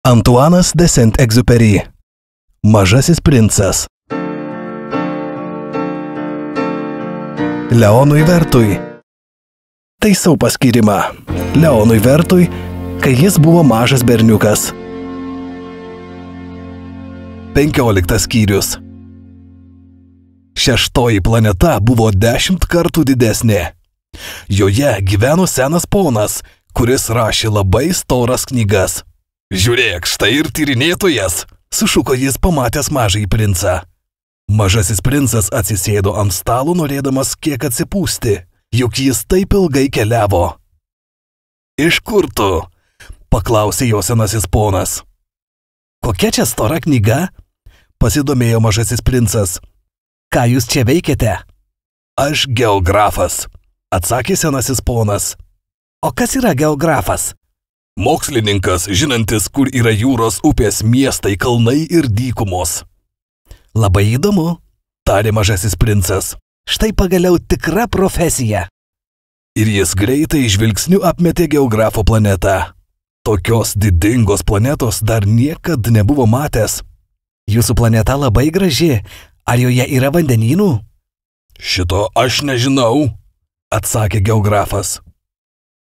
Antuanas de Saint-Exupéry. Mažasis princas. Leonui Vertui. Taisau paskyrimą. Leonui Vertui, kai jis buvo mažas berniukas. 15 skyrius. Šeštoji planeta buvo 10 kartų didesnė. Joje gyveno senas ponas, kuris rašė labai storas knygas. Žiūrėk, štai ir tyrinėtojas, sušuko jis pamatęs mažąjį princą. Mažasis princas atsisėdo ant stalo, norėdamas kiek atsipūsti, juk jis taip ilgai keliavo. Iš kur tu? Paklausė jo senasis ponas. Kokia čia stora knyga? Pasidomėjo mažasis princas. Ką jūs čia veikiate? Aš geografas, atsakė senasis ponas. O kas yra geografas? Mokslininkas, žinantis, kur yra jūros, upės, miestai, kalnai ir dykumos. Labai įdomu, tarė mažasis princas. Štai pagaliau tikra profesija. Ir jis greitai žvilgsniu apmetė geografo planetą. Tokios didingos planetos dar niekad nebuvo matęs. Jūsų planeta labai graži. Ar joje yra vandenynų? Šito aš nežinau, atsakė geografas.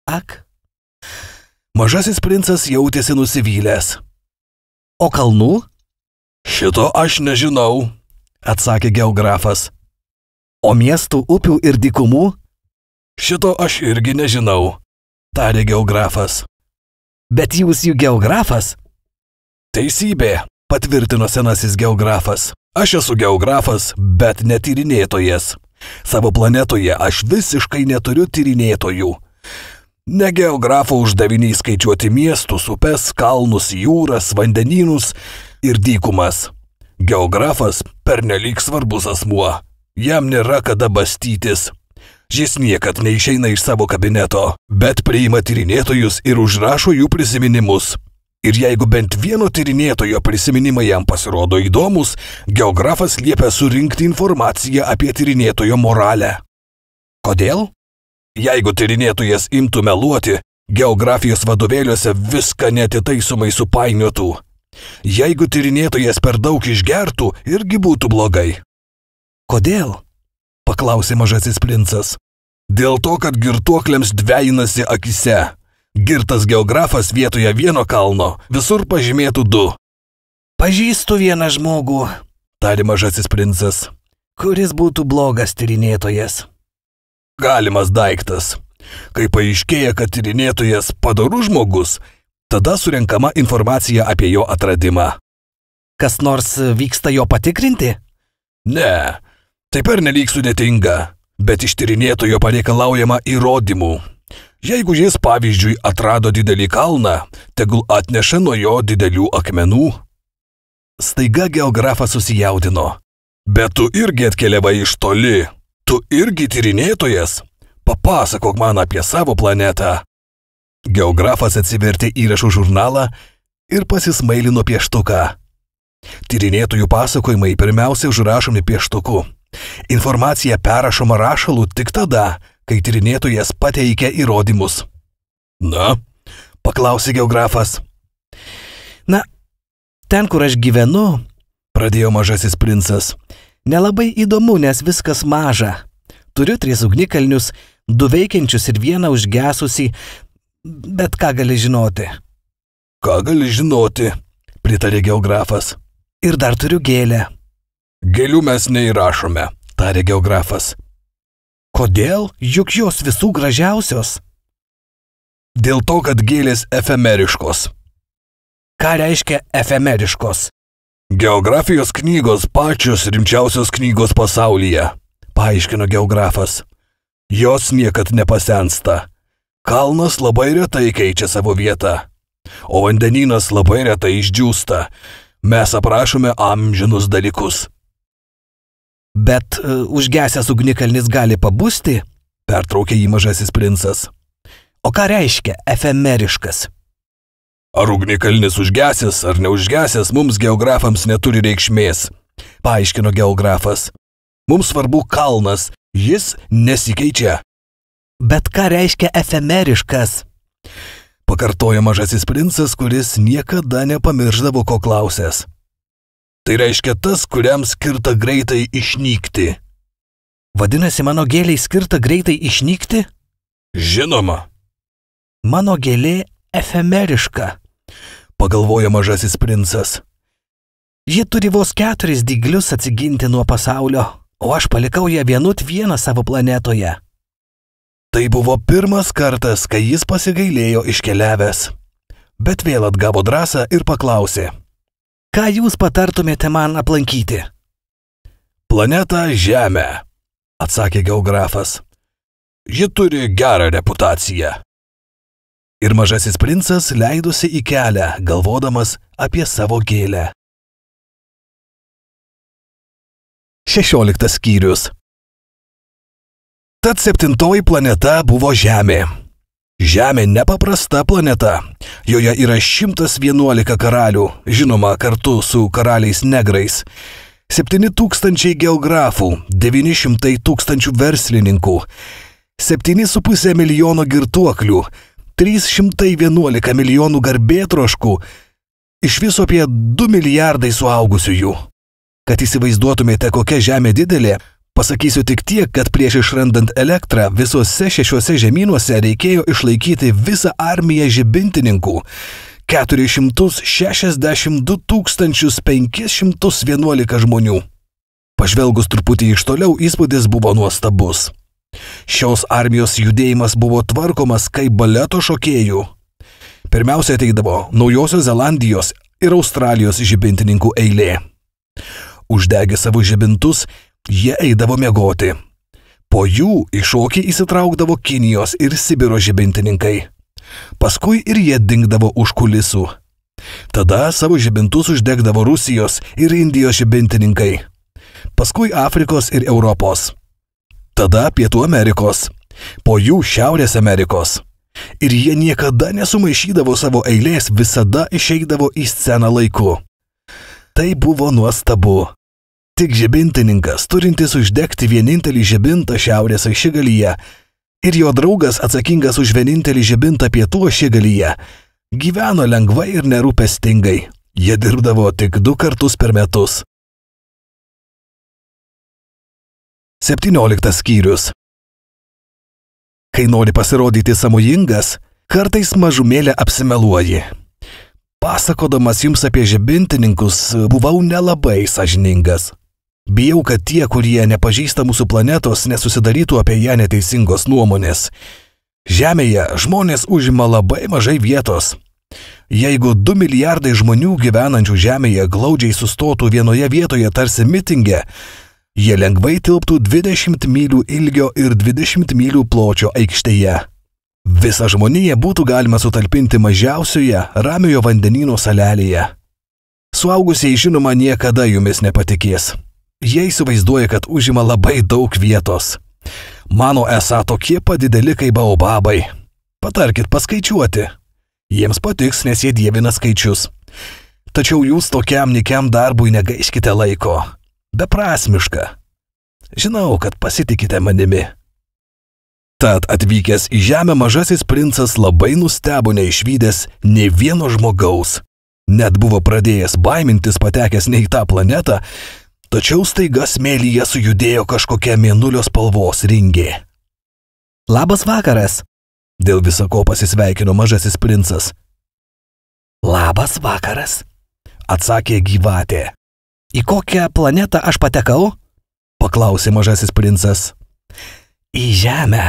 Ak. Mažasis princas jautėsi nusivylęs. O kalnų? Šito aš nežinau, atsakė geografas. O miestų, upių ir dykumų? Šito aš irgi nežinau, tarė geografas. Bet jūs juk geografas? Teisybė, patvirtino senasis geografas. Aš esu geografas, bet ne tyrinėtojas. Savo planetoje aš visiškai neturiu tyrinėtojų. Ne geografo uždaviniai skaičiuoti miestus, upes, kalnus, jūras, vandenynus ir dykumas. Geografas pernelyg svarbus asmuo. Jam nėra kada bastytis. Jis niekad neišeina iš savo kabineto, bet priima tyrinėtojus ir užrašo jų prisiminimus. Ir jeigu bent vieno tyrinėtojo prisiminimai jam pasirodo įdomus, geografas liepia surinkti informaciją apie tyrinėtojo moralę. Kodėl? Jeigu tyrinėtojas imtų meluoti, geografijos vadovėliuose viską netitaisomai supainiotų. Jeigu tyrinėtojas per daug išgertų, irgi būtų blogai. Kodėl? Paklausė mažasis princas. Dėl to, kad girtuokliams dvejinasi akise. Girtas geografas vietoje vieno kalno visur pažymėtų 2. Pažįstu vieną žmogų, tarė mažasis princas, kuris būtų blogas tyrinėtojas. Galimas daiktas. Kai paaiškėja, kad tyrinėtojas padorus žmogus, tada surenkama informacija apie jo atradimą. Kas nors vyksta jo patikrinti? Ne, tai pernelyg sudėtinga, bet iš tyrinėtojo pareikalaujama įrodymų. Jeigu jis, pavyzdžiui, atrado didelį kalną, tegul atneša nuo jo didelių akmenų. Staiga geografas susijaudino. Bet tu irgi atkeliavai iš toli. Tu irgi tyrinėtojas? Papasakok man apie savo planetą. Geografas atsivertė įrašų žurnalą ir pasismailino pieštuką. Tyrinėtojų pasakojimai pirmiausia užrašomi pieštuku. Informacija perrašoma rašalu tik tada, kai tyrinėtojas pateikia įrodymus. Na, paklausė geografas. Na, ten, kur aš gyvenu, pradėjo mažasis princas, nelabai įdomu, nes viskas maža. Turiu 3 ugnikalnius, 2 veikiančius ir 1 užgesusį, bet ką gali žinoti? Ką gali žinoti, pritarė geografas. Ir dar turiu gėlę. Gėlių mes neįrašome, tarė geografas. Kodėl? Juk jos visų gražiausios. Dėl to, kad gėlės efemeriškos. Ką reiškia efemeriškos? Geografijos knygos pačios rimčiausios knygos pasaulyje, paaiškino geografas. Jos niekad nepasensta. Kalnas labai retai keičia savo vietą, o vandenynas labai retai išdžiūsta. Mes aprašome amžinus dalykus. Bet užgesęs ugnikalnis gali pabusti, pertraukė jį mažasis princas. O ką reiškia efemeriškas? Ar ugnikalnis užgesęs ar neužgesęs mums geografams neturi reikšmės, paaiškino geografas. Mums svarbu kalnas, jis nesikeičia. Bet ką reiškia efemeriškas? pakartojo mažasis princas, kuris niekada nepamirždavo ko klausęs. Tai reiškia tas, kuriam skirta greitai išnykti. Vadinasi, mano gėlei skirta greitai išnykti? Žinoma. Mano gėlė efemeriška, pagalvojo mažasis princas. Ji turi vos 4 dyglius atsiginti nuo pasaulio, o aš palikau ją vieną savo planetoje. Tai buvo pirmas kartas, kai jis pasigailėjo iškeliavęs, bet vėl atgavo drąsą ir paklausė. Ką jūs patartumėte man aplankyti? Planetą Žemę, atsakė geografas. Ji turi gerą reputaciją. Ir mažasis princas leidosi į kelią, galvodamas apie savo gėlę. 16 skyrius. Tad 7 planeta buvo Žemė. Žemė nepaprasta planeta. Joje yra 111 karalių, žinoma, kartu su karaliais negrais. 7000 geografų, 900 000 verslininkų, 7,5 milijono girtuoklių, 311 milijonų garbėtroškų, iš viso apie 2 milijardai suaugusiųjų. Kad įsivaizduotumėte, kokia Žemė didelė, pasakysiu tik tiek, kad prieš išrandant elektrą visose 6 žemynuose reikėjo išlaikyti visą armiją žibintininkų, 462 511 žmonių. Pažvelgus truputį iš toliau, įspūdis buvo nuostabus. Šios armijos judėjimas buvo tvarkomas kaip baleto šokėjų. Pirmiausia ateidavo Naujosios Zelandijos ir Australijos žibintininkų eilė. Uždegę savo žibintus, jie eidavo miegoti. Po jų į šokį įsitraukdavo Kinijos ir Sibiro žibintininkai. Paskui ir jie dingdavo už kulisų. Tada savo žibintus uždegdavo Rusijos ir Indijos žibintininkai. Paskui Afrikos ir Europos. Tada Pietų Amerikos. Po jų Šiaurės Amerikos. Ir jie niekada nesumaišydavo savo eilės, visada išeidavo į sceną laiku. Tai buvo nuostabu. Tik žibintininkas, turintis uždegti vienintelį žibintą šiaurės ašigalyje, ir jo draugas atsakingas už vienintelį žibintą pietų ašigalyje, gyveno lengvai ir nerūpestingai. Jie dirbdavo tik 2 kartus per metus. 17 skyrius. Kai nori pasirodyti sąmojingas, kartais mažumėlę apsimeluoji. Pasakodamas jums apie žibintininkus, buvau nelabai sąžiningas. Bijau, kad tie, kurie nepažįsta mūsų planetos, nesusidarytų apie ją neteisingos nuomonės. Žemėje žmonės užima labai mažai vietos. Jeigu 2 milijardai žmonių gyvenančių Žemėje glaudžiai sustotų vienoje vietoje tarsi mitinge, jie lengvai tilptų 20 mylių ilgio ir 20 mylių pločio aikštėje. Visą žmoniją būtų galima sutalpinti mažiausioje Ramiojo vandenyno salelėje. Suaugusieji žinoma niekada jumis nepatikės. Jie įsivaizduoja, kad užima labai daug vietos. Mano esą tokie padideli kaip baobabai. Patarkit paskaičiuoti. Jiems patiks, nes jie dievina skaičius. Tačiau jūs tokiam nikiam darbui negaiškite laiko. Beprasmiška. Žinau, kad pasitikite manimi. Tad atvykęs į Žemę mažasis princas labai nustebo neišvydęs nė vieno žmogaus. Net buvo pradėjęs baimintis patekęs ne į tą planetą, tačiau staiga smėlyje sujudėjo kažkokia mėnulio spalvos ringė. Labas vakaras, dėl viso ko pasisveikino mažasis princas. Labas vakaras, atsakė gyvatė. Į kokią planetą aš patekau? Paklausė mažasis princas. Į Žemę,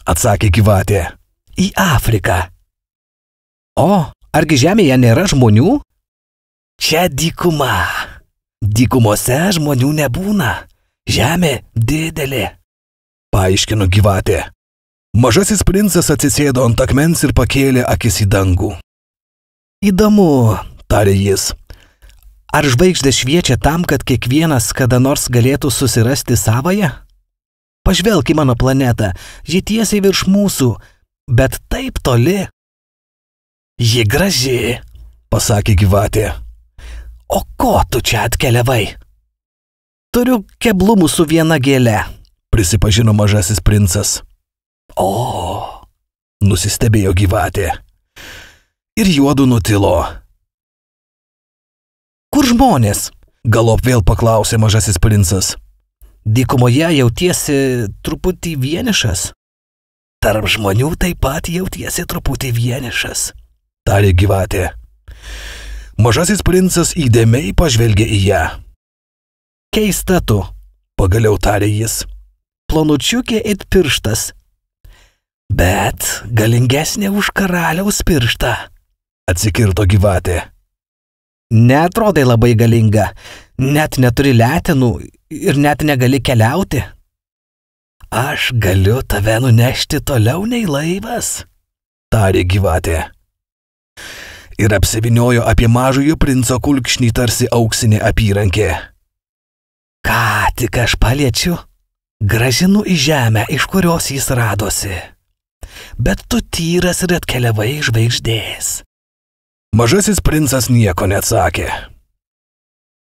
atsakė gyvatė. Į Afriką. O, argi Žemėje nėra žmonių? Čia dykuma. Dykumose žmonių nebūna. Žemė didelė, paaiškino gyvatė. Mažasis princas atsisėdo ant akmens ir pakėlė akis į dangų. Įdomu, tarė jis. Ar žvaigždės šviečia tam, kad kiekvienas kada nors galėtų susirasti savąją? Pažvelk į mano planetą, ji tiesiai virš mūsų, bet taip toli. Ji graži, pasakė gyvatė. O ko tu čia atkeliavai? Turiu keblumų su viena gėle, prisipažino mažasis princas. O, nusistebėjo gyvatė. Ir juodu nutilo. Kur žmonės? Galop vėl paklausė mažasis princas. Dykumoje jautiesi truputį vienišas. Tarp žmonių taip pat jautiesi truputį vienišas, tarė gyvatė. Mažasis princas įdėmiai pažvelgė į ją. Keista tu, pagaliau tarė jis. Plonučiukė it pirštas. Bet galingesnė už karaliaus pirštą, atsikirto gyvatė. Neatrodai labai galinga, net neturi letenų ir net negali keliauti. Aš galiu tave nunešti toliau nei laivas, tarė gyvatė. Ir apsiviniojo apie mažojo princo kulkšnį tarsi auksinė apyrankė. Ką tik aš paliečiu, grąžinu į žemę, iš kurios jis radosi. Bet tu tyras ir atkeliavai iš žvaigždės. Mažasis princas nieko neatsakė.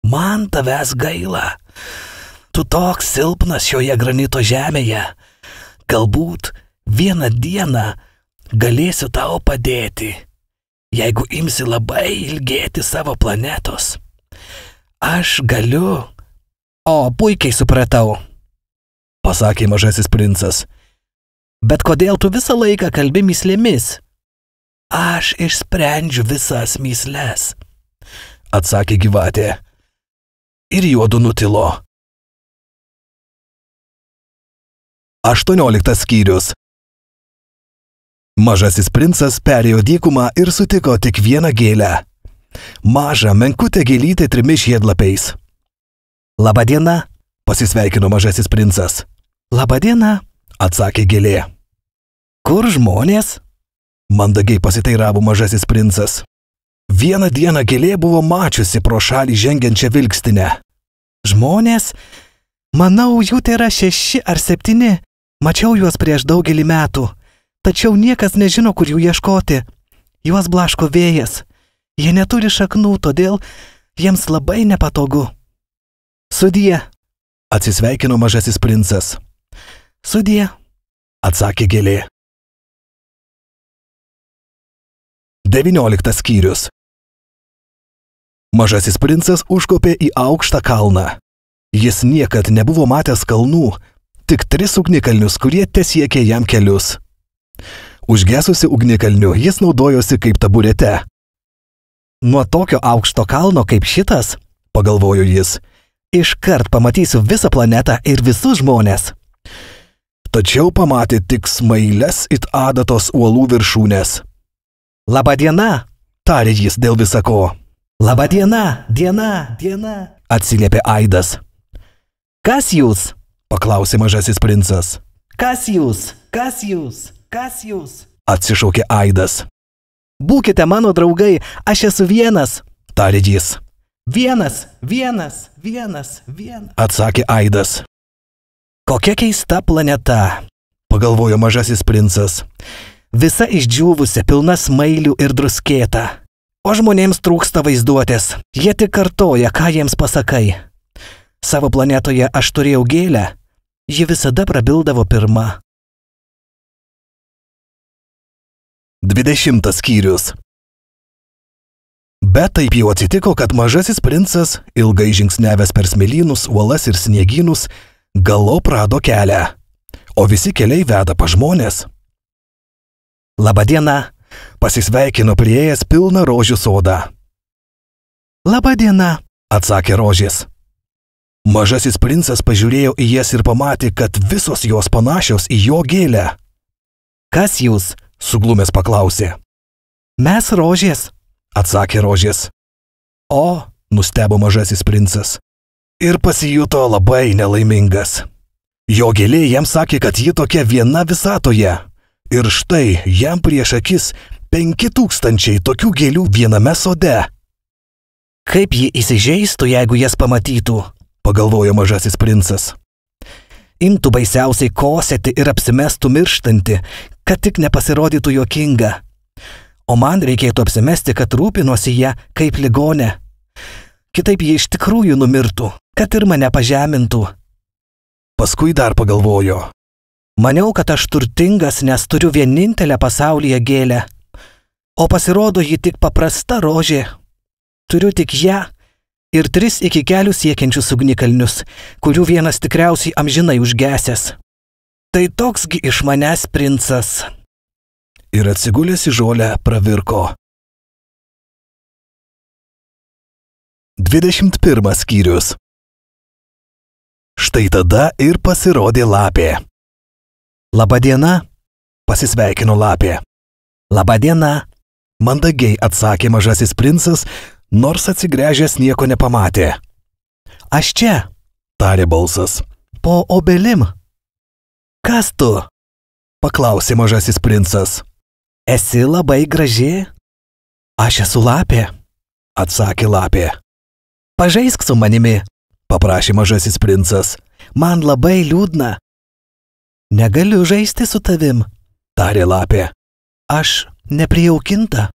Man tavęs gaila. Tu toks silpnas šioje granito žemėje. Galbūt vieną dieną galėsiu tau padėti, jeigu imsi labai ilgėti savo planetos. Aš galiu. O, puikiai supratau, pasakė mažasis princas. Bet kodėl tu visą laiką kalbi myslėmis? Aš išsprendžiu visas mysles, atsakė gyvatė. Ir juodu nutilo. 18 skyrius. Mažasis princas perėjo dykumą ir sutiko tik vieną gėlę. Mažą, menkutę gėlytę 3 žiedlapiais. Labadiena, pasisveikino mažasis princas. Labadiena, atsakė gėlė. Kur žmonės? Mandagiai pasiteiravo mažasis princas. Vieną dieną gėlė buvo mačiusi pro šalį žengiančią vilkstinę. Žmonės? Manau, jų tai yra 6 ar 7. Mačiau juos prieš daugelį metų. Tačiau niekas nežino, kur jų ieškoti. Juos blaško vėjas. Jie neturi šaknų, todėl jiems labai nepatogu. Sudie, atsisveikino mažasis princas. Sudie, atsakė gėlė. 19 skyrius. Mažasis princas užkopė į aukštą kalną. Jis niekad nebuvo matęs kalnų, tik 3 ugnikalnius, kurie tesiekė jam kelius. Užgesusi ugnikalniu, jis naudojosi kaip taburete. Nuo tokio aukšto kalno kaip šitas, pagalvojo jis, iškart pamatysiu visą planetą ir visus žmonės. Tačiau pamatė tik smailes it adatos uolų viršūnės. Labadiena, tarė jis dėl visako. Labadiena, diena, atsiliepė aidas. Kas jūs? paklausė mažasis princas. Kas jūs? atsišaukė aidas. Būkite mano draugai, aš esu vienas, tarė jis. Vienas, atsakė aidas. Kokia keista planeta, pagalvojo mažasis princas. Visa išdžiūvusi, pilna smailių ir druskėta. O žmonėms trūksta vaizduotės. Jie tik kartoja, ką jiems pasakai. Savo planetoje aš turėjau gėlę. Ji visada prabildavo pirma. 20 skyrius. Bet taip jau atsitiko, kad mažasis princas, ilgai žingsniavęs per smėlynus, uolas ir sniegynus, galop rado kelią. O visi keliai veda pas žmonės. Labadiena, pasisveikino priėjęs pilną rožių sodą. Labadiena, atsakė rožės. Mažasis princas pažiūrėjo į jas ir pamatė, kad visos jos panašios į jo gėlę. Kas jūs? suglumęs paklausė. Mes rožės, atsakė rožės. O, nustebo mažasis princas. Ir pasijuto labai nelaimingas. Jo gėlė jam sakė, kad ji tokia viena visatoje. Ir štai jam prieš akis 5000 tokių gėlių viename sode. Kaip ji įsižeistų, jeigu jas pamatytų, pagalvojo mažasis princas. Imtų baisiausiai kosėti ir apsimestų mirštanti, kad tik nepasirodytų juokinga. O man reikėtų apsimesti, kad rūpinosi ją kaip ligonė. Kitaip ji iš tikrųjų numirtų, kad ir mane pažemintų. Paskui dar pagalvojo. Maniau, kad aš turtingas, nes turiu vienintelę pasaulyje gėlę. O pasirodo, ji tik paprasta rožė. Turiu tik ją ir 3 iki kelių siekiančius ugnikalnius, kurių vienas tikriausiai amžinai užgesęs. Tai toksgi iš manęs princas. Ir atsigulęs į žolę pravirko. 21 skyrius. Štai tada ir pasirodė lapė. Labadiena, Pasisveikino lapė. labadiena. Mandagiai atsakė mažasis princas, nors atsigręžęs nieko nepamatė. Aš čia, Tarė balsas. po obelim. Kas tu? Paklausė mažasis princas. Esi labai graži. Aš esu lapė. Atsakė lapė. Pažaisk su manimi. Paprašė mažasis princas. Man labai liūdna. Negaliu žaisti su tavim. Tarė lapė. Aš neprijaukinta.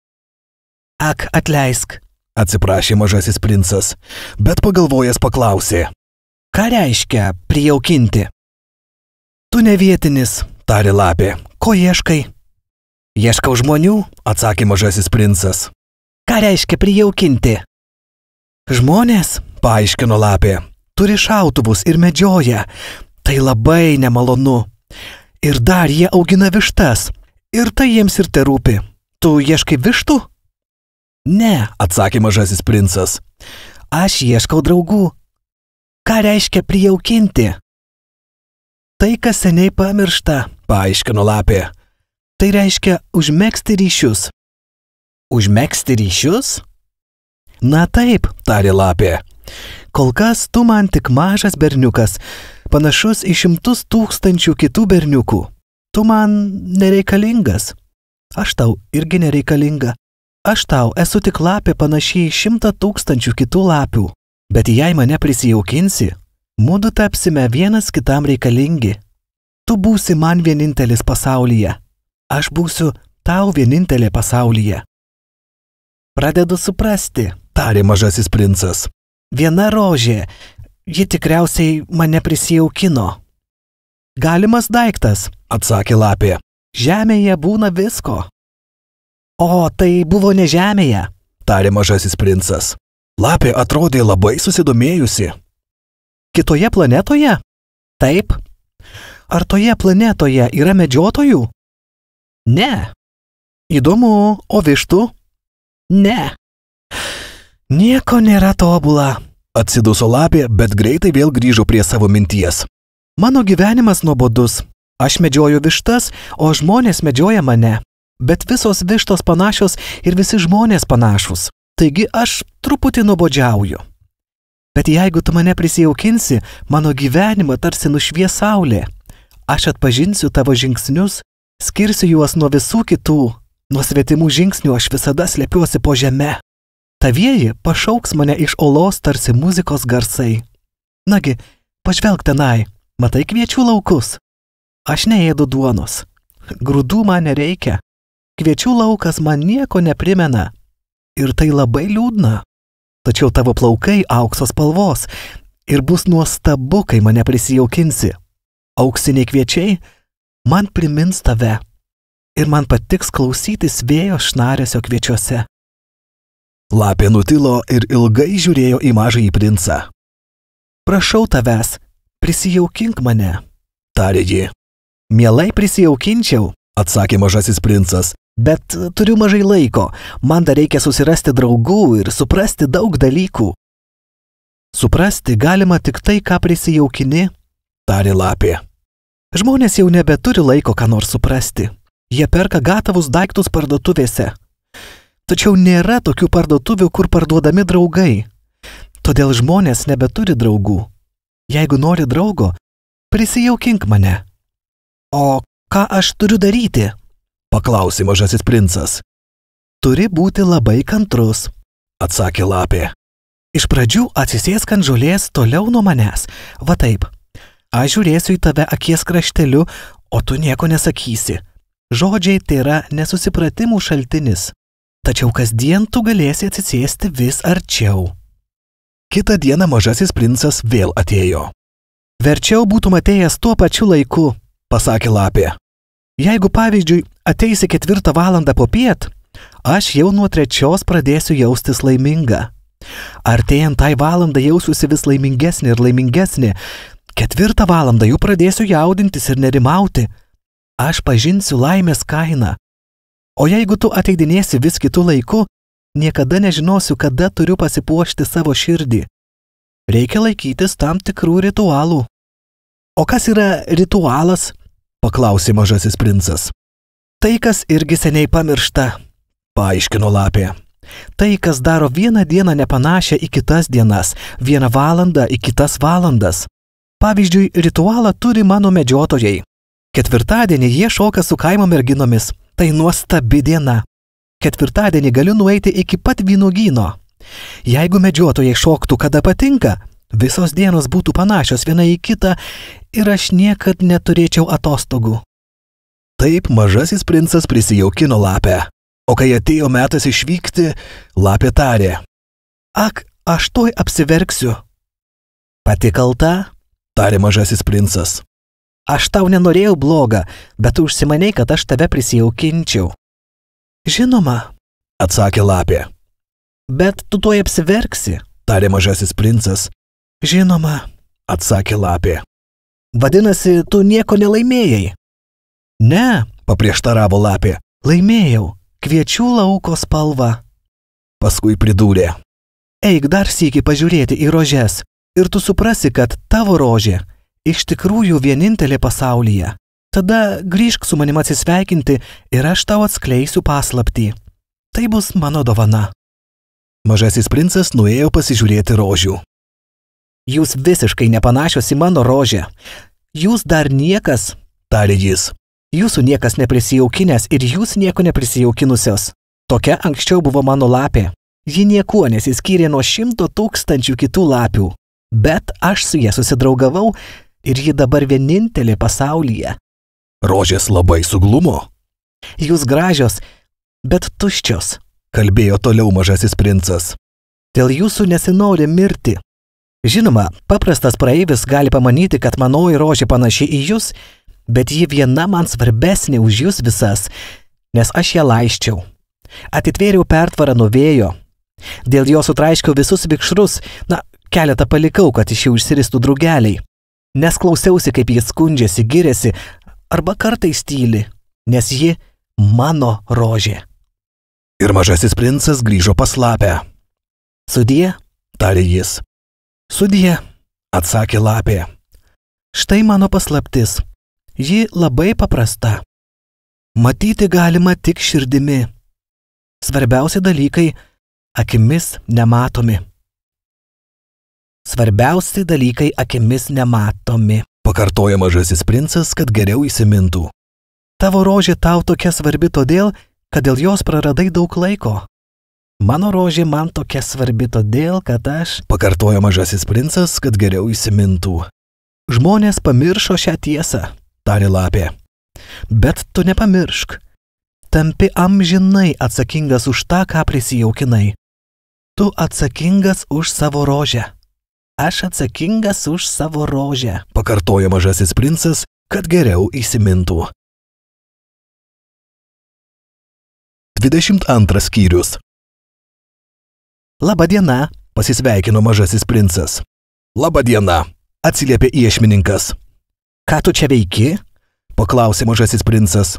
Ak, atleisk. Atsiprašė mažasis princas, bet pagalvojęs paklausė. Ką reiškia prijaukinti? Tu ne vietinis. Tarė lapė. Ko ieškai? Ieškau žmonių. Atsakė mažasis princas. Ką reiškia prijaukinti? Žmonės, Paaiškino lapė. turi šautuvus ir medžioja. Tai labai nemalonu. Ir dar jie augina vištas. Ir tai jiems ir te rūpi. Tu ieškai vištų? Ne, Atsakė mažasis princas. aš ieškau draugų. Ką reiškia prijaukinti? Tai, kas seniai pamiršta. Paaiškino lapė. Tai reiškia užmegzti ryšius. Užmegzti ryšius? Na taip, Tarė lapė. kol kas tu man tik mažas berniukas, panašus į 100 000 kitų berniukų. Tu man nereikalingas. Aš tau irgi nereikalinga. Aš tau esu tik lapė panašiai 100 000 kitų lapių. Bet jei mane prisijaukinsi, mudu tapsime vienas kitam reikalingi. Tu būsi man vienintelis pasaulyje. Aš būsiu tau vienintelė pasaulyje. Pradedu suprasti. Tarė mažasis princas. Viena rožė. Ji tikriausiai mane prisijaukino. Galimas daiktas. Atsakė lapė. Žemėje būna visko. O, tai buvo ne žemėje. Tarė mažasis princas. Lapė atrodė labai susidomėjusi. Kitoje planetoje? Taip. Ar toje planetoje yra medžiotojų? Ne. Įdomu, o vištų? Ne. Nieko nėra tobula. Atsiduso lapė, bet greitai vėl grįžo prie savo minties. Mano gyvenimas nuobodus. Aš medžioju vištas, o žmonės medžioja mane. Bet visos vištos panašios ir visi žmonės panašus. Taigi aš truputį nuobodžiauju. Bet jeigu tu mane prisijaukinsi, mano gyvenimą tarsi nušvies saulė. Aš atpažinsiu tavo žingsnius, skirsiu juos nuo visų kitų. Nuo svetimų žingsnių aš visada slepiuosi po žeme. Tavieji pašauks mane iš olos tarsi muzikos garsai. Nagi, pažvelk tenai, matai kviečių laukus? Aš neėdu duonos. Grūdų man nereikia. Kviečių laukas man nieko neprimena. Ir tai labai liūdna. Tačiau tavo plaukai aukso spalvos ir bus nuostabu, kai mane prisijaukinsi. Auksiniai kviečiai man primins tave. Ir man patiks klausytis vėjo šnaresio kviečiuose. Lapė nutilo ir ilgai žiūrėjo į mažąjį princą. Prašau tavęs, prisijaukink mane. Tarė ji. Mielai prisijaukinčiau, Atsakė mažasis princas. bet turiu mažai laiko. Man dar reikia susirasti draugų ir suprasti daug dalykų. Suprasti galima tik tai, ką prisijaukini. Tarė lapė. Žmonės jau nebeturi laiko ką nors suprasti. Jie perka gatavus daiktus parduotuvėse. Tačiau nėra tokių parduotuvių, kur parduodami draugai. Todėl žmonės nebeturi draugų. Jeigu nori draugo, prisijaukink mane. O ką aš turiu daryti? Paklausė mažasis princas. Turi būti labai kantrus. Atsakė lapė. Iš pradžių atsisėsk ant žolės toliau nuo manęs. Va taip. Aš žiūrėsiu į tave akies krašteliu, o tu nieko nesakysi. Žodžiai tai yra nesusipratimų šaltinis. Tačiau kasdien tu galėsi atsisėsti vis arčiau. Kitą dieną mažasis princas vėl atėjo. Verčiau būtum atėjęs tuo pačiu laiku, Pasakė lapė. Jeigu, pavyzdžiui, ateisi 4 valandą popiet, Aš jau nuo 3 pradėsiu jaustis laiminga. Artėjant tai valandai jausiuosi vis laimingesnė ir laimingesnė. 4 valandą jau pradėsiu jaudintis ir nerimauti. Aš pažinsiu laimės kainą. O jeigu tu ateidinėsi vis kitų laiku, niekada nežinosiu, kada turiu pasipuošti savo širdį. Reikia laikytis tam tikrų ritualų. O kas yra ritualas? Paklausė mažasis princas. Tai, kas irgi seniai pamiršta, paaiškino lapė. Tai, kas daro vieną dieną nepanašią į kitas dienas, 1 valandą į kitas valandas. Pavyzdžiui, ritualą turi mano medžiotojai. 4-dienį jie šoka su kaimo merginomis. Tai nuostabi diena. 4-dienį galiu nueiti iki pat vynuogyno. Jeigu medžiotojai šoktų, kada patinka, visos dienos būtų panašios viena į kitą ir aš niekad neturėčiau atostogų. Taip mažasis princas prisijaukino lapę. O kai atėjo metas išvykti, lapė tarė. Ak, aš tuoj apsiverksiu. Pati kalta? Tarė mažasis princas. Aš tau nenorėjau bloga, bet tu užsimanei, kad aš tave prisijaukinčiau. Žinoma, atsakė lapė. Bet tu tuoj apsiverksi, tarė mažasis princas. Žinoma, atsakė lapė. Vadinasi, tu nieko nelaimėjai. Ne, paprieštaravo lapė. Laimėjau. Kviečių lauko spalva. Paskui pridūrė. Eik dar sykį pažiūrėti į rožes ir tu suprasi, kad tavo rožė iš tikrųjų vienintelė pasaulyje. Tada grįžk su manim atsisveikinti ir aš tau atskleisiu paslaptį. Tai bus mano dovana. Mažasis princas nuėjo pasižiūrėti rožių. Jūs visiškai nepanašios į mano rožę. Jūs dar niekas, tarė jis. Jūsų niekas neprisijaukinęs ir jūs nieko neprisijaukinusios. Tokia anksčiau buvo mano lapė. Ji niekuo nesiskyrė nuo 100 000 kitų lapių. Bet aš su ja susidraugavau ir ji dabar vienintelė pasaulyje. Rožės labai suglumo. Jūs gražios, bet tuščios, kalbėjo toliau mažasis princas. Dėl jūsų nesinori mirti. Žinoma, paprastas praeivis gali pamanyti, kad manoji rožė panaši į jūs, bet ji viena man svarbesnė už jūs visas, nes aš ją laiščiau. Atitvėriau pertvarą nuo vėjo. Dėl jo sutraiškiau visus vikšrus, keletą palikau, kad iš jų išsiristų drugeliai. Nes klausiausi, kaip jis skundžiasi, giriasi, arba kartais tyli, nes ji mano rožė. Ir mažasis princas grįžo pas lapę. Sudie, tarė jis. Sudie, atsakė lapė. Štai mano paslaptis. Ji labai paprasta. Matyti galima tik širdimi. Svarbiausi dalykai akimis nematomi. Svarbiausi dalykai akimis nematomi. Pakartoja mažasis princas, kad geriau įsimintų. Tavo rožė tau tokia svarbi todėl, kad dėl jos praradai daug laiko. Mano rožė man tokia svarbi todėl, kad aš... Pakartoja mažasis princas, kad geriau įsimintų. Žmonės pamiršo šią tiesą, tarė lapė. Bet tu nepamiršk. Tampi amžinai atsakingas už tą, ką prisijaukinai. Tu atsakingas už savo rožę. Aš atsakingas už savo rožę. Pakartoja mažasis princas, kad geriau įsimintų. 22 skyrius. Labadiena, pasisveikino mažasis princas. Labadiena, atsiliepė iešmininkas. Ką tu čia veiki? Paklausė mažasis princas.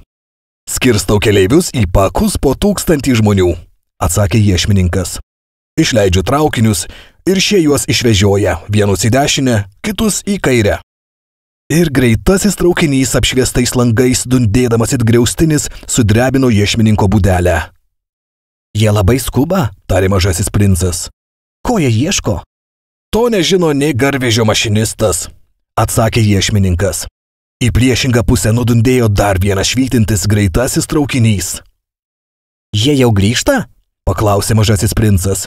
Skirstau keleivius į pakus po 1000 žmonių, atsakė iešmininkas. Išleidžiu traukinius ir šie juos išvežioja, vienus į dešinę, kitus į kairę. Ir greitasis traukinys apšviestais langais dundėdamas it griaustinis sudrebino iešmininko būdelę. Jie labai skuba, tarė mažasis princas. Ko jie ieško? To nežino nei garvežio mašinistas, atsakė iešmininkas. Į priešingą pusę nudundėjo dar vienas švytintis greitasis traukinys. Jie jau grįžta? Paklausė mažasis princas.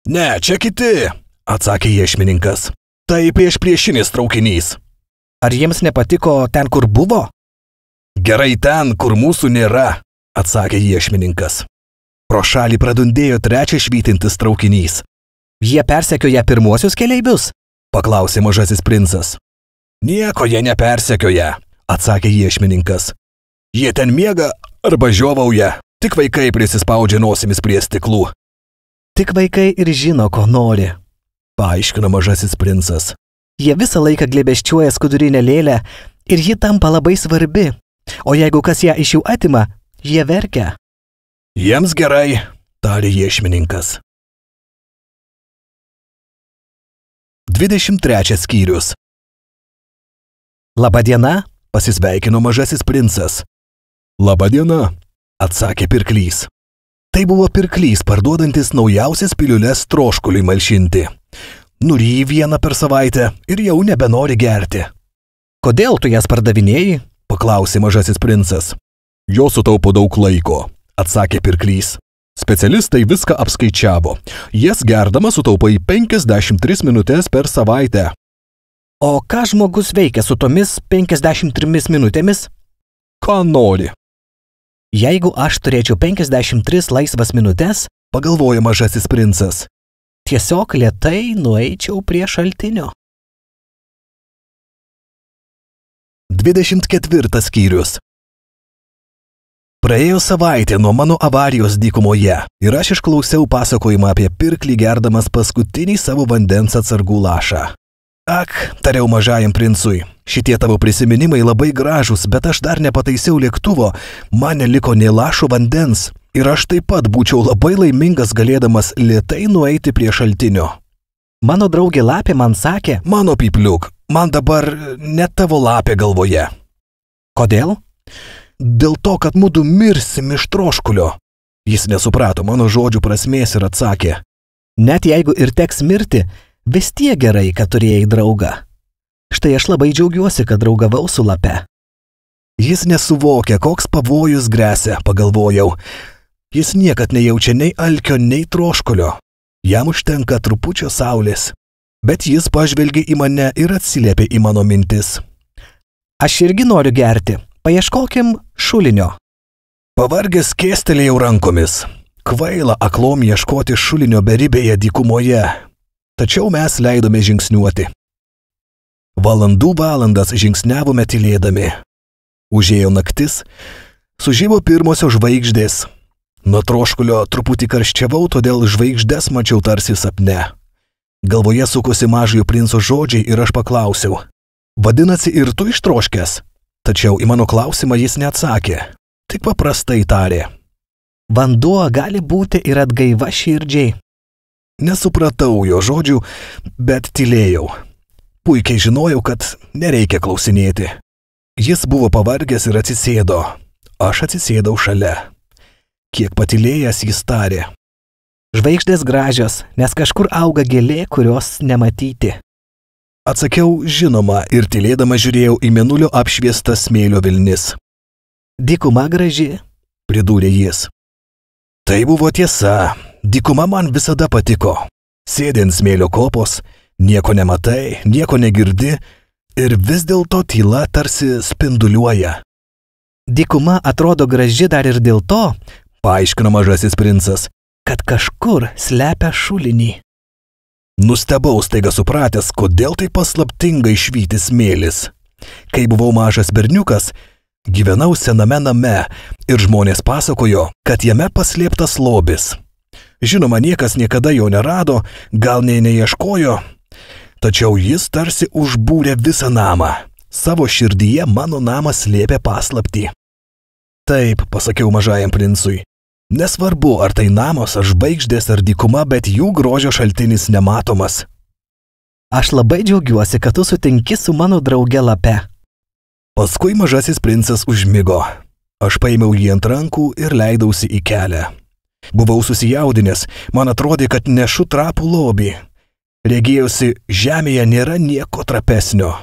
Ne, čia kiti, atsakė iešmininkas. Tai priešinis traukinys. Ar jiems nepatiko ten, kur buvo? Gerai ten, kur mūsų nėra, atsakė iešmininkas. Pro šalį pradundėjo trečias švytintis traukinys. Jie persekioja pirmuosius keleivius? Paklausė mažasis princas. Nieko jie nepersekioja, atsakė iešmininkas. Jie ten miega arba žiovauja, Tik vaikai prisispaudžia nosimis prie stiklų. Tik vaikai ir žino, ko nori, Paaiškino mažasis princas. Jie visą laiką glėbesčiuoja skudurinę lėlę ir ji tampa labai svarbi, o jeigu kas ją iš jų atima, jie verkia. Jiems gerai, tarė iešmininkas. 23 skyrius. Labadiena, Pasisveikino mažasis princas. Labadiena, atsakė pirklys. Tai buvo pirklys, parduodantis naujausias piliules troškuliui malšinti. Nuryji vieną per savaitę ir jau nebenori gerti. kodėl tu jas pardavinėjai? Paklausė mažasis princas. Jo sutaupo daug laiko, atsakė pirklys. Specialistai viską apskaičiavo. Jas gerdamas sutaupai 53 minutės per savaitę. O ką žmogus veikia su tomis 53 minutėmis? Ką nori? Jeigu aš turėčiau 53 laisvas minutės, Pagalvojo mažasis princas. tiesiog lėtai nueičiau prie šaltinio. 24 skyrius. Praėjo savaitė nuo mano avarijos dykumoje ir aš išklausiau pasakojimą apie pirklį gerdamas paskutinį savo vandens atsargų lašą. Ak, tariau mažajam princui, šitie tavo prisiminimai labai gražūs, bet aš dar nepataisiau lėktuvo, man neliko nė lašo vandens ir aš taip pat būčiau labai laimingas galėdamas lėtai nueiti prie šaltinio. Mano draugė Lapė man sakė, Mano pypliuk, man dabar net tavo lapė galvoje. kodėl? Dėl to, kad mudu mirsim iš troškulio. Jis nesuprato mano žodžių prasmės ir atsakė. Net jeigu ir teks mirti, vis tiek gerai, kad turėjai draugą. Štai aš labai džiaugiuosi, kad draugavau su Lape. Jis nesuvokė, koks pavojus gresia, pagalvojau. Jis niekad nejaučia nei alkio, nei troškulio. Jam užtenka trupučio saulės. Bet jis pažvelgė į mane ir atsiliepė į mano mintis. Aš irgi noriu gerti. Paieškokim šulinio. Pavargęs kėstelėjau rankomis. Kvaila aklom ieškoti šulinio beribėje dykumoje. Tačiau mes leidome žingsniuoti. Valandų valandas žingsniavome tylėdami. Užėjo naktis, sužibo pirmosios žvaigždės. Nuo troškulio truputį karščiavau, todėl žvaigždes mačiau tarsi sapne. Galvoje sukosi mažojo princo žodžiai ir aš paklausiau. Vadinasi, ir tu ištroškęs? Tačiau į mano klausimą jis neatsakė. Tik paprastai tarė. Vanduo gali būti ir atgaiva širdžiai. Nesupratau jo žodžių, bet tylėjau. Puikiai žinojau, kad nereikia klausinėti. Jis buvo pavargęs ir atsisėdo. Aš atsisėdau šalia. Kiek patylėjęs jis tarė. Žvaigždės gražios, nes kažkur auga gėlė, kurios nematyti. Atsakiau žinoma ir tylėdama žiūrėjau į mėnulio apšviestą smėlio vilnis. Dykuma graži, Pridūrė jis. Tai buvo tiesa. Dykuma man visada patiko. Sėdi ant smėlio kopos, nieko nematai, nieko negirdi ir vis dėlto tyla tarsi spinduliuoja. Dykuma atrodo graži dar ir dėl to, Paaiškino mažasis princas. kad kažkur slepia šulinį. Nustebau staiga supratęs, kodėl tai paslaptingai švyti smėlis. Kai buvau mažas berniukas, gyvenau sename name ir žmonės pasakojo, kad jame paslėptas lobis. Žinoma, niekas niekada jo nerado, gal nei neieškojo, tačiau jis tarsi užbūrė visą namą. Savo širdyje mano namas slėpė paslaptį. Taip, pasakiau mažajam princui. Nesvarbu, ar tai namas, ar žvaigždės, ar dykuma, bet jų grožio šaltinis nematomas. Aš labai džiaugiuosi, kad tu sutinki su mano drauge Lape. Paskui mažasis princas užmigo. Aš paėmiau jį ant rankų ir leidausi į kelią. Buvau susijaudinęs, man atrodė, kad nešu trapų lobį. Regėjausi, žemėje nėra nieko trapesnio.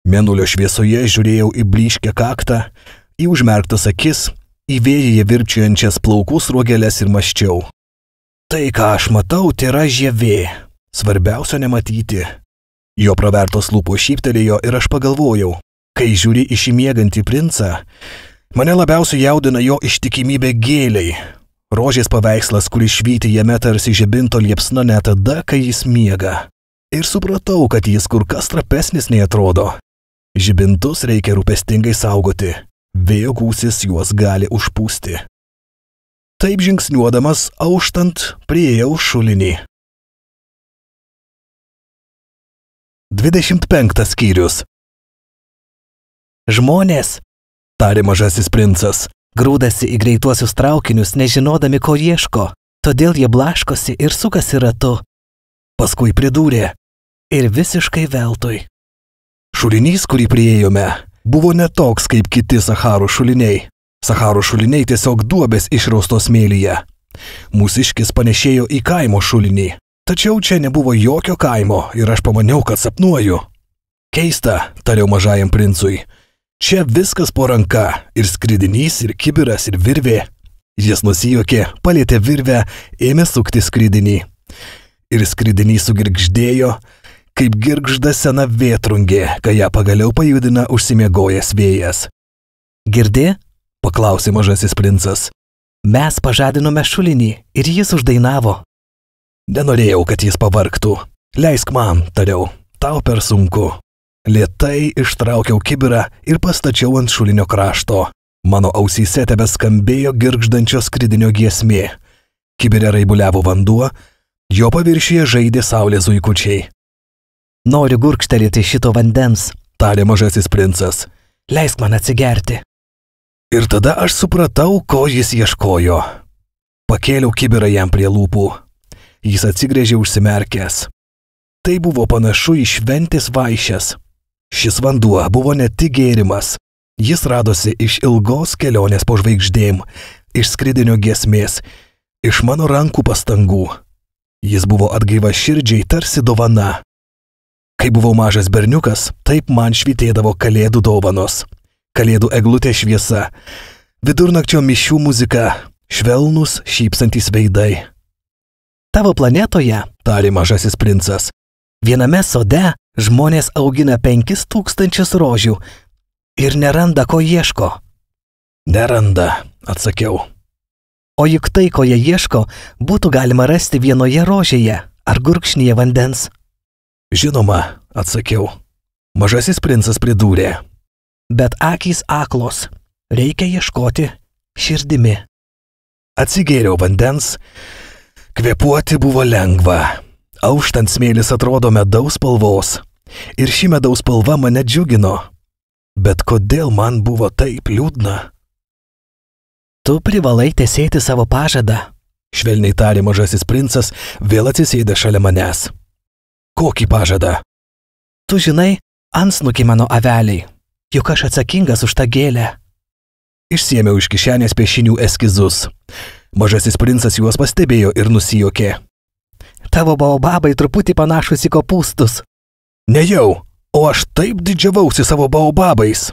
Mėnulio šviesoje žiūrėjau į blyškę kaktą, į užmerktas akis, į vėjyje virpčiojančias plaukų sruogeles ir mąsčiau. Tai, ką aš matau, tai yra žievė. Svarbiausia nematyti. Jo pravertos lūpos šyptelėjo ir aš pagalvojau, kai žiūri į šį miegantį princą, mane labiausiai jaudina jo ištikimybė gėlei. Rožės paveikslas, kuris švyti jame tarsi žibinto liepsna net tada, kai jis miega. Ir supratau, kad jis kur kas trapesnis nei atrodo. Žibintus reikia rūpestingai saugoti. Vėjo gūsis juos gali užpūsti. Taip žingsniuodamas auštant priėjau šulinį. 25 skyrius. Žmonės, Tarė mažasis princas. grūdasi į greituosius traukinius, nežinodami, ko ieško, todėl jie blaškosi ir sukasi ratu. Paskui pridūrė. Ir visiškai veltui. Šulinys, kurį priėjome, buvo netoks kaip kiti Sacharų šuliniai. Sacharų šuliniai tiesiog duobės išraustos smėlyje. Mūsiškis panešėjo į kaimo šulinį. Tačiau čia nebuvo jokio kaimo ir aš pamaniau, kad sapnuoju. Keista, tariau mažajam princui. Čia viskas po ranka, ir skridinys, ir kibiras, ir virvė. Jis nusijuokė, palėtė virvę, ėmė sukti skridinį. Ir skridinys sugirgždėjo, kaip girgžda sena vėtrungė, kai ją pagaliau pajudina užsimiegojęs vėjas. Girdi? Paklausė mažasis princas. Mes pažadinome šulinį ir jis uždainavo. Nenorėjau, kad jis pavargtų. Leisk man, tariau, tau per sunku. Lėtai ištraukiau kibirą ir pastačiau ant šulinio krašto. Mano ausyse tebeskambėjo girgždančio skridinio giesmė. Kibire raibuliavo vanduo, jo paviršyje žaidė saulės zuikučiai. Noriu gurkštelėti šito vandens, Tarė mažasis princas. leisk man atsigerti. Ir tada aš supratau, ko jis ieškojo. Pakėliau kibirą jam prie lūpų. Jis atsigrėžė užsimerkęs. Tai buvo panašu į šventės vaišes. Šis vanduo buvo ne tik gėrimas. Jis radosi iš ilgos kelionės po žvaigždėm, iš skridinio giesmės, iš mano rankų pastangų. Jis buvo atgaiva širdžiai tarsi dovana. Kai buvau mažas berniukas, taip man švytėdavo kalėdų dovanos. Kalėdų eglutė šviesa, vidurnakčio mišių muzika, švelnūs šypsantys veidai. Tavo planetoje, Tarė mažasis princas. viename sode žmonės augina 5000 rožių ir neranda, ko ieško. Neranda, atsakiau. O juk tai, ko jie ieško, būtų galima rasti vienoje rožėje ar gurkšnyje vandens. Žinoma, atsakiau. Mažasis princas pridūrė. Bet akys aklos, reikia ieškoti širdimi. Atsigėriau vandens, kvėpuoti buvo lengva. Auštant smėlis atrodo medaus spalvos. Ir ši medaus spalva mane džiugino. Bet kodėl man buvo taip liūdna? Tu privalai tesėti savo pažadą. Švelniai tarė mažasis princas, vėl atsisėdė šalia manęs. Kokį pažadą? Tu žinai, antsnukį mano aveliai, juk aš atsakingas už tą gėlę. Išsiėmiau iš kišenės piešinių eskizus. Mažasis princas juos pastebėjo ir nusijuokė. Tavo baobabai truputį panašus į kopūstus. Nejau, o aš taip didžiavausi savo baobabais.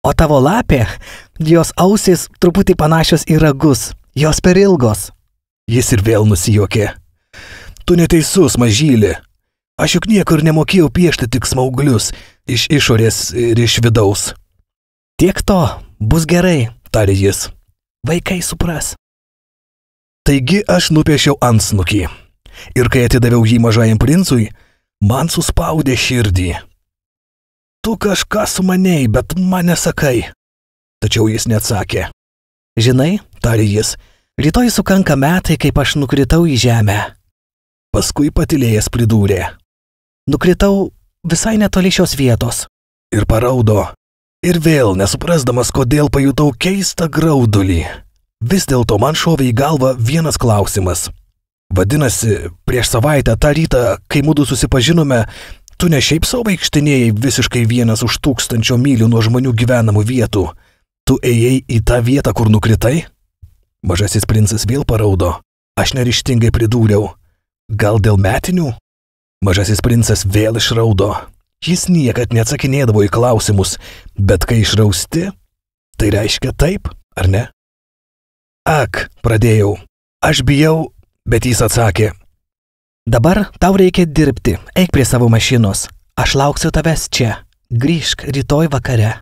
O tavo lapė, jos ausis truputį panašios į ragus, jos per ilgos. Jis ir vėl nusijuokė. Tu neteisus, mažylė. Aš juk niekur nemokėjau piešti tik smauglius, iš išorės ir iš vidaus. Tiek to, bus gerai, Tarė jis. vaikai supras. Taigi aš nupiešiau antsnukį. Ir kai atidaviau jį mažajam princui, man suspaudė širdį. Tu kažką sumanei, bet man nesakai. Tačiau jis neatsakė. Žinai, Tarė jis. rytoj sukanka metai, kaip aš nukritau į žemę. Paskui patylėjęs pridūrė. Nukritau visai netoli šios vietos. Ir paraudo. Ir vėl, nesuprasdamas, kodėl pajutau keistą graudulį. Vis dėlto man šovė į galvą vienas klausimas. Vadinasi, prieš savaitę tą rytą, kai mudu susipažinome, tu ne šiaip savo vaikštinėjai visiškai vienas už 1000 mylių nuo žmonių gyvenamų vietų. Tu ėjai į tą vietą, kur nukritai? Mažasis princas vėl paraudo. Aš neryžtingai pridūriau. Gal dėl metinių? Mažasis princas vėl išraudo. Jis niekad neatsakinėdavo į klausimus, bet kai išrausti, tai reiškia taip, ar ne? Ak, pradėjau. Aš bijau, bet jis atsakė. Dabar tau reikia dirbti, eik prie savo mašinos. Aš lauksiu tavęs čia. Grįžk rytoj vakare.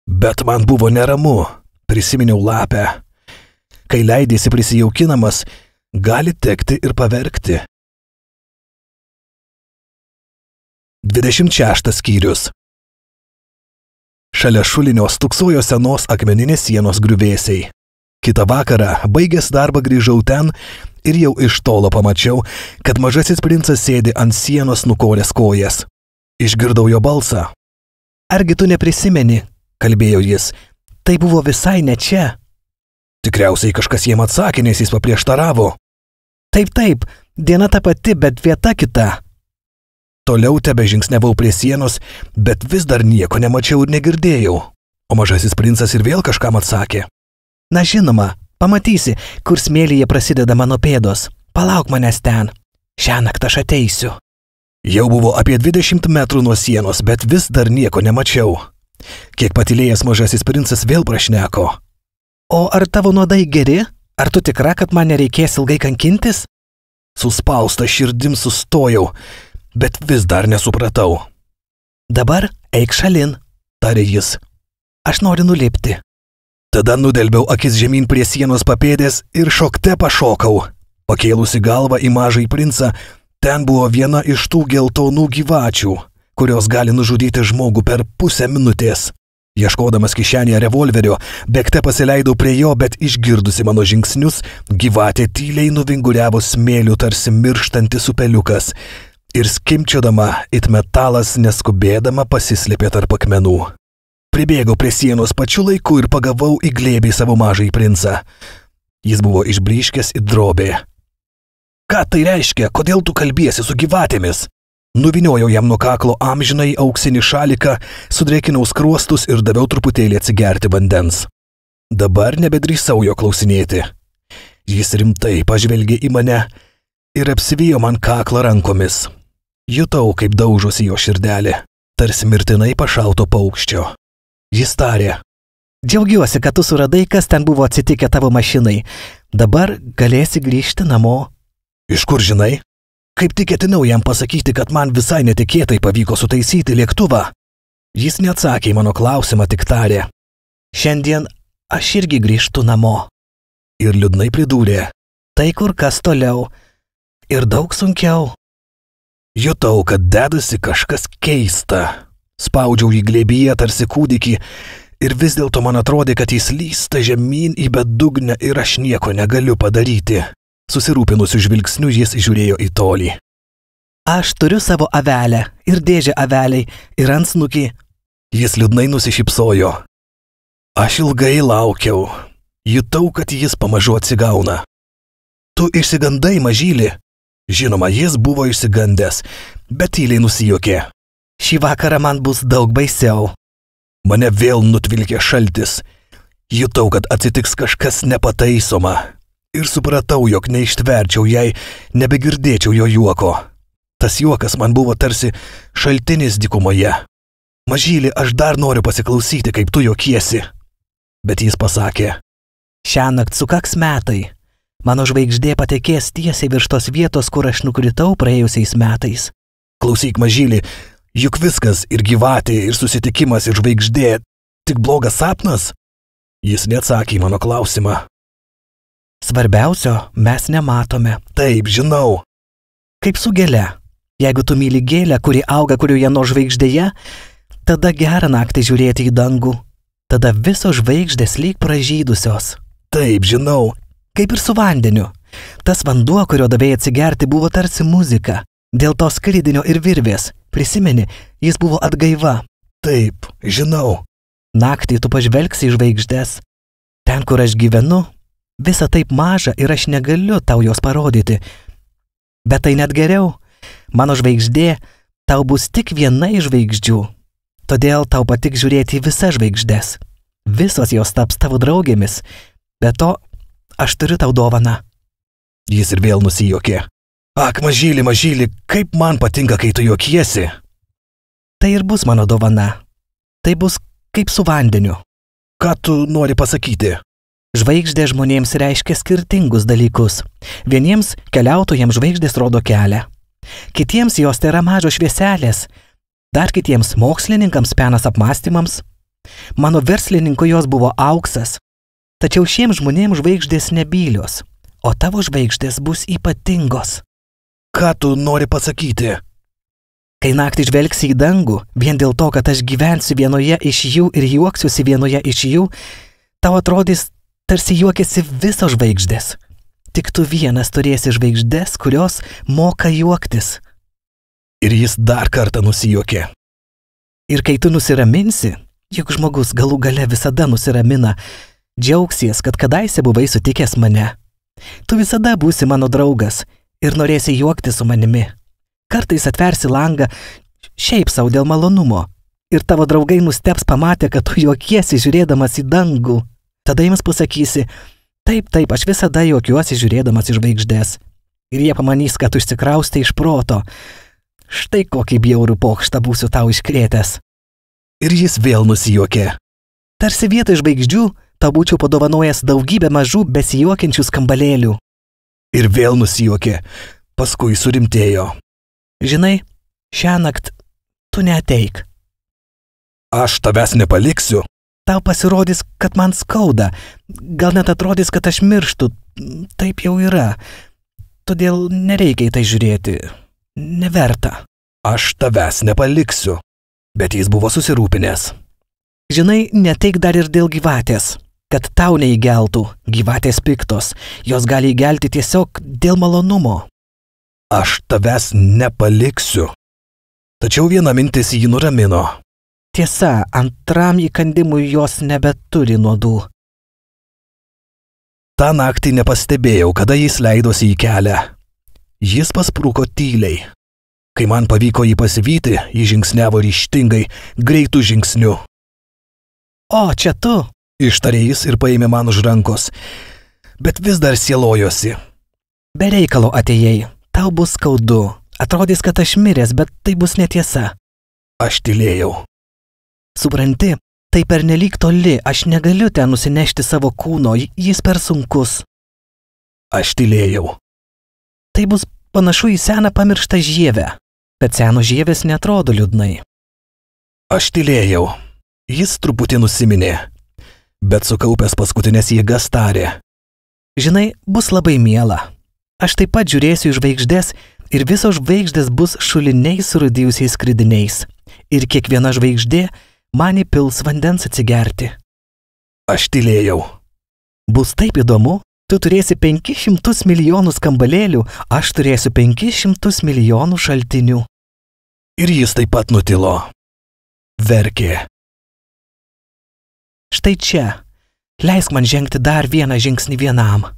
Bet man buvo neramu. Prisiminiau lapę. Kai leidėsi prisijaukinamas, gali tekti ir paverkti. 26 skyrius. Šalia šulinio stūksojo senos akmeninės sienos griuvėsiai. Kitą vakarą, baigęs darbą, grįžau ten ir jau iš tolo pamačiau, kad mažasis princas sėdi ant sienos nukoręs kojas. Išgirdau jo balsą. Argi tu neprisimeni, kalbėjo jis, tai buvo visai ne čia. Tikriausiai kažkas jiem atsakė, nes jis paprieštaravo. Taip, diena ta pati, bet vieta kita. Toliau tebe žingsniavau prie sienos, bet vis dar nieko nemačiau ir negirdėjau. O mažasis princas ir vėl kažkam atsakė. Na žinoma, pamatysi, kur smėlyje prasideda mano pėdos. Palauk manęs ten. Šiąnakt aš ateisiu. Jau buvo apie 20 metrų nuo sienos, bet vis dar nieko nemačiau. Kiek patylėjęs mažasis princas vėl prašneko. O ar tavo nuodai geri? Ar tu tikra, kad man nereikės ilgai kankintis? Suspausta širdim sustojau, bet vis dar nesupratau. Dabar eik šalin, tarė jis. Aš noriu nulipti. Tada nudelbiau akis žemyn prie sienos papėdės ir šokte pašokau. Pakėlusi galvą į mažąjį princą, ten buvo viena iš tų geltonų gyvačių, kurios gali nužudyti žmogų per pusę minutės. Ieškodamas kišenėje revolverio, bėgte pasileidau prie jo, bet išgirdusi mano žingsnius, gyvatė tyliai nuvinguliavo smėliu tarsi mirštantis upeliukas ir skimčiodama it metalas neskubėdama pasislėpė tarp akmenų. Pribėgau prie sienos pačiu laiku ir pagavau į glėbį savo mažąjį princą. Jis buvo išbryškęs it drobė. Ką tai reiškia? Kodėl tu kalbiesi su gyvatėmis? Nuviniojau jam nuo kaklo amžinai auksinį šaliką, sudrėkinau skruostus ir daviau truputėlį atsigerti vandens. Dabar nebedrįsau jo klausinėti. Jis rimtai pažvelgė į mane ir apsivijo man kaklą rankomis. Jutau, kaip daužosi jo širdelė, tarsi mirtinai pašauto paukščio. Jis tarė. Džiaugiuosi, kad tu suradai, kas ten buvo atsitikę tavo mašinai. Dabar galėsi grįžti namo. Iš kur žinai? Kaip tik ketinau jam pasakyti, kad man visai netikėtai pavyko sutaisyti lėktuvą. Jis neatsakė į mano klausimą, tik tarė. Šiandien aš irgi grįžtu namo. Ir liūdnai pridūrė. Tai kur kas toliau. Ir daug sunkiau. Jutau, kad dedasi kažkas keista. Spaudžiau jį glėbyje tarsi kūdikį ir vis dėlto man atrodė, kad jis lysta žemyn į bedugnę ir aš nieko negaliu padaryti. Susirūpinusiu žvilgsniu jis žiūrėjo į tolį. Aš turiu savo avelę ir dėžę aveliai ir antsnukį. Jis liūdnai nusišypsojo. Aš ilgai laukiau. Jutau, kad jis pamažu atsigauna. Tu išsigandai, mažylį? Žinoma, jis buvo išsigandęs, bet tyliai nusijuokė. Šį vakarą man bus daug baisiau. Mane vėl nutvilkė šaltis. Jutau, kad atsitiks kažkas nepataisoma. Ir supratau, jog neištverčiau, jei nebegirdėčiau jo juoko. Tas juokas man buvo tarsi šaltinis dykumoje. Mažylį, aš dar noriu pasiklausyti, kaip tu juokiesi. Bet jis pasakė. Šiąnakt sukaks metai. Mano žvaigždė patekės tiesiai virš tos vietos, kur aš nukritau praėjusiais metais. Klausyk, mažylį, juk viskas ir gyvatė, ir susitikimas, ir žvaigždė tik blogas sapnas? Jis neatsakė į mano klausimą. Svarbiausio mes nematome. Taip, žinau. Kaip su gėle. Jeigu tu myli gėlę, kuri auga kurioje nors žvaigždėje, tada gerą naktį žiūrėti į dangų. Tada visos žvaigždės lyg pražydusios. Taip, žinau. Kaip ir su vandeniu. Tas vanduo, kurio davėjai atsigerti, buvo tarsi muzika. Dėl to sklidinio ir virvės. Prisimeni, jis buvo atgaiva. Taip, žinau. Naktį tu pažvelgsi į žvaigždės. Ten, kur aš gyvenu, visa taip maža ir aš negaliu tau jos parodyti. Bet tai net geriau. Mano žvaigždė tau bus tik viena iš žvaigždžių. Todėl tau patiks žiūrėti į visas žvaigždės. Visos jos taps tavo draugėmis. Be to, aš turiu tau dovaną. Jis ir vėl nusijuokė. Ak, mažylį, mažylį, kaip man patinka, kai tu juokiesi. Tai ir bus mano dovana. Tai bus kaip su vandeniu. Ką tu nori pasakyti? Žvaigždė žmonėms reiškia skirtingus dalykus. Vieniems keliautojams žvaigždės rodo kelią. Kitiems jos tai yra mažos švieselės. Dar kitiems mokslininkams penas apmąstymams. Mano verslininkui jos buvo auksas. Tačiau šiems žmonėms žvaigždės nebylios, o tavo žvaigždės bus ypatingos. Ką tu nori pasakyti? Kai naktį žvelgsi į dangų, vien dėl to, kad aš gyvensiu vienoje iš jų ir juoksiuosi vienoje iš jų, tau atrodys Tarsi juokiasi visos žvaigždės. Tik tu vienas turėsi žvaigždės, kurios moka juoktis. Ir jis dar kartą nusijuokė. Ir kai tu nusiraminsi, juk žmogus galų gale visada nusiramina, džiaugsies, kad kadaise buvai sutikęs mane. Tu visada būsi mano draugas ir norėsi juokti su manimi. Kartais atversi langą šiaip sau dėl malonumo ir tavo draugai nusteps pamatę, kad tu juokiesi žiūrėdamas į dangų. Tada jiems pasakysi, taip, aš visada juokiuosi žiūrėdamas į žvaigždės. Ir jie pamanys, kad tu išsikraustai iš proto. Štai kokį bjaurų pokštą būsiu tau iškrėtęs. Ir jis vėl nusijuokė. Tarsi vietoj žvaigždžių tau būčiau padovanojęs daugybę mažų besijuokiančių skambalėlių. Ir vėl nusijuokė, paskui surimtėjo. Žinai, šiąnakt tu neateik. Aš tavęs nepaliksiu. Tau pasirodys, kad man skauda, gal net atrodys, kad aš mirštu, taip jau yra. Todėl nereikia į tai žiūrėti, neverta. Aš tavęs nepaliksiu, bet jis buvo susirūpinęs. Žinai, neteik dar ir dėl gyvatės, kad tau neįgeltų, gyvatės piktos, jos gali įgelti tiesiog dėl malonumo. Aš tavęs nepaliksiu. Tačiau viena mintis jį nuramino. Tiesa, antram įkandimui jos nebeturi nuodų. Ta naktį nepastebėjau, kada jis leidosi į kelią. Jis paspruko tyliai. Kai man pavyko jį pasivyti, jis žingsniavo ryžtingai, greitų žingsnių. O, čia tu, ištarė jis ir paėmė man už rankos, bet vis dar sielojosi. Be reikalo atėjai, tau bus skaudu, atrodys, kad aš miręs, bet tai bus netiesa. Aš tylėjau. Supranti, tai pernelyg toli, aš negaliu ten nusinešti savo kūno, jis per sunkus. Aš tylėjau. Tai bus panašu į seną pamirštą žievę, bet seno žievės neatrodo liūdnai. Aš tylėjau. Jis truputį nusiminė, bet sukaupęs paskutinės jėgas tarė. Žinai, bus labai miela. Aš taip pat žiūrėsiu į žvaigždės ir visos žvaigždės bus šuliniais surūdijusiais skridiniais. Ir kiekviena žvaigždė man įpils vandens atsigerti. Aš tylėjau. Bus taip įdomu, tu turėsi 500 milijonų skambalėlių, aš turėsiu 500 milijonų šaltinių. Ir jis taip pat nutilo. Verkė. Štai čia, leisk man žengti dar vieną žingsnį vienam.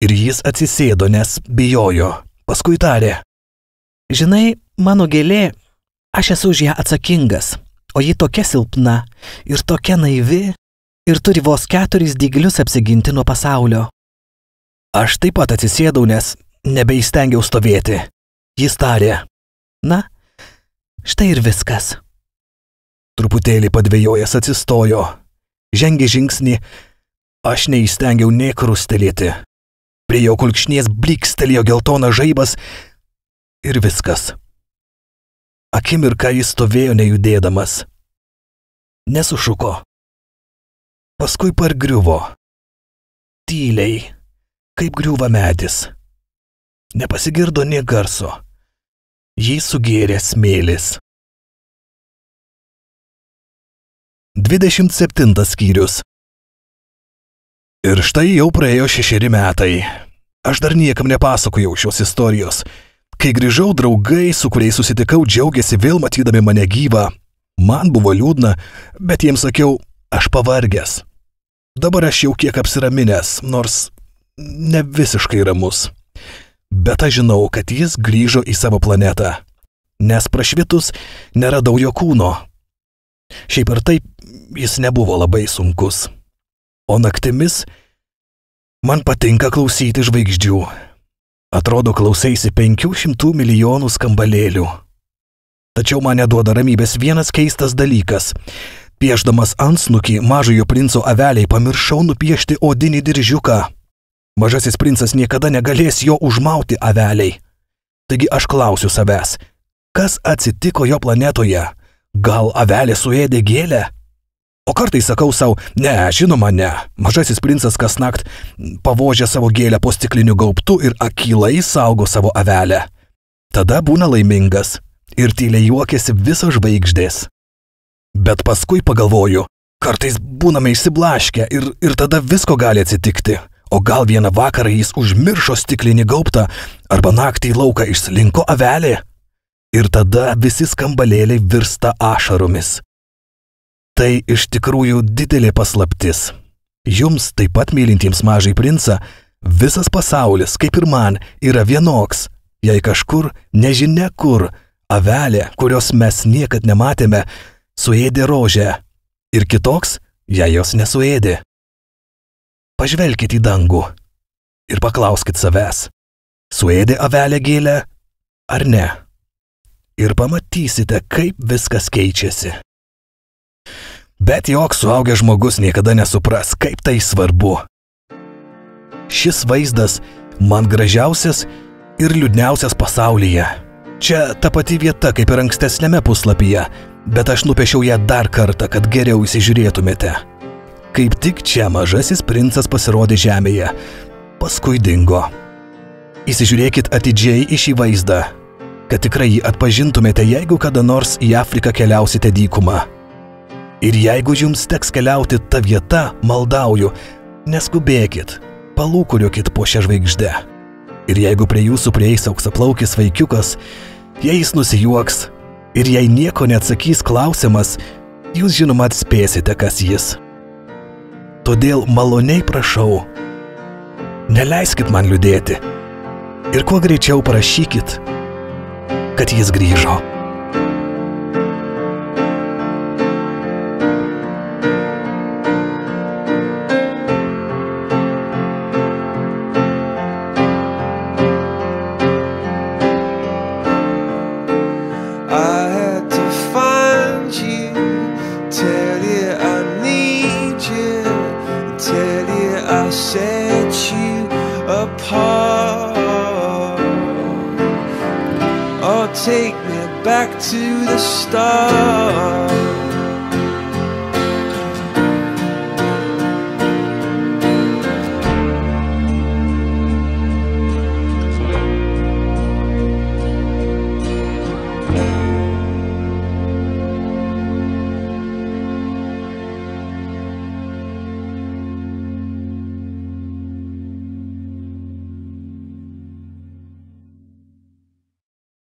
Ir jis atsisėdo, nes bijojo, paskui tarė. Žinai, mano gėlė, aš esu už ją atsakingas. O ji tokia silpna ir tokia naivi ir turi vos 4 dyglius apsiginti nuo pasaulio. Aš taip pat atsisėdau, nes nebeįstengiau stovėti. Jis tarė. Na, štai ir viskas. Truputėlį padvejojęs atsistojo. Žengė žingsnį, aš neįstengiau nė krustelėti. Prie jo kulkšnies blykstelėjo geltonas žaibas ir viskas. Akimirką jis stovėjo nejudėdamas. Nesušuko. Paskui pargriuvo. Tyliai, kaip griūva medis. Nepasigirdo nė garso. Jį sugėrė smėlis. 27 skyrius. Ir štai jau praėjo 6 metai. Aš dar niekam nepasakojau šios istorijos. Kai grįžau, draugai, su kuriais susitikau, džiaugiasi vėl matydami mane gyvą. Man buvo liūdna, bet jiems sakiau, aš pavargęs. Dabar aš jau kiek apsiraminęs, nors ne visiškai ramus. Bet aš žinau, kad jis grįžo į savo planetą, nes prašvitus neradau jo kūno. Šiaip ir taip jis nebuvo labai sunkus. O naktimis man patinka klausyti žvaigždžių. Atrodo, klausaisi 500 milijonų skambalėlių. Tačiau man neduoda ramybės vienas keistas dalykas. Piešdamas antsnukį mažojo princo aveliai pamiršau nupiešti odinį diržiuką. Mažasis princas niekada negalės jo užmauti aveliai. Taigi aš klausiu savęs, kas atsitiko jo planetoje? Gal avelė suėdė gėlę? O kartais sakau savo, ne, žinoma ne. Mažasis princas kasnakt pavožia savo gėlę po stikliniu gaubtu ir akylai saugo savo avelę. Tada būna laimingas ir tyliai juokiasi visos žvaigždės. Bet paskui pagalvoju, Kartais būname išsiblaškę ir tada visko gali atsitikti. O gal vieną vakarą jis užmiršo stiklinį gaubtą arba naktį į lauką išslinko avelė. Ir tada visi skambalėliai virsta ašaromis. Tai iš tikrųjų didelė paslaptis. Jums, taip pat mylintiems Mažąjį princą, visas pasaulis, kaip ir man, yra vienoks. Jei kažkur, nežinia kur, avelė, kurios mes niekad nematėme, suėdė rožę. Ir kitoks, jei jos nesuėdė. Pažvelkit į dangų ir paklauskit savęs, suėdė avelė gėlę ar ne. Ir pamatysite, kaip viskas keičiasi. Bet joks suaugęs žmogus niekada nesupras, kaip tai svarbu. Šis vaizdas man gražiausias ir liūdniausias pasaulyje. Čia ta pati vieta, kaip ir ankstesniame puslapyje, bet aš nupiešiau ją dar kartą, kad geriau įsižiūrėtumėte. Kaip tik čia Mažasis princas pasirodė žemėje, paskui dingo. Įsižiūrėkit atidžiai į šį vaizdą, kad tikrai jį atpažintumėte, jeigu kada nors į Afriką keliausite dykumą. Ir jeigu jums teks keliauti ta vieta, maldauju, neskubėkit, palūkuriokit po šią žvaigždę. Ir jeigu prie jūsų prieis auksaplaukis vaikiukas, jei jis nusijuoks ir jei nieko neatsakys klausimas, jūs žinoma atspėsite, kas jis. Todėl maloniai prašau, neleiskit man liūdėti ir kuo greičiau parašykit, kad jis grįžo. Take me back to the start.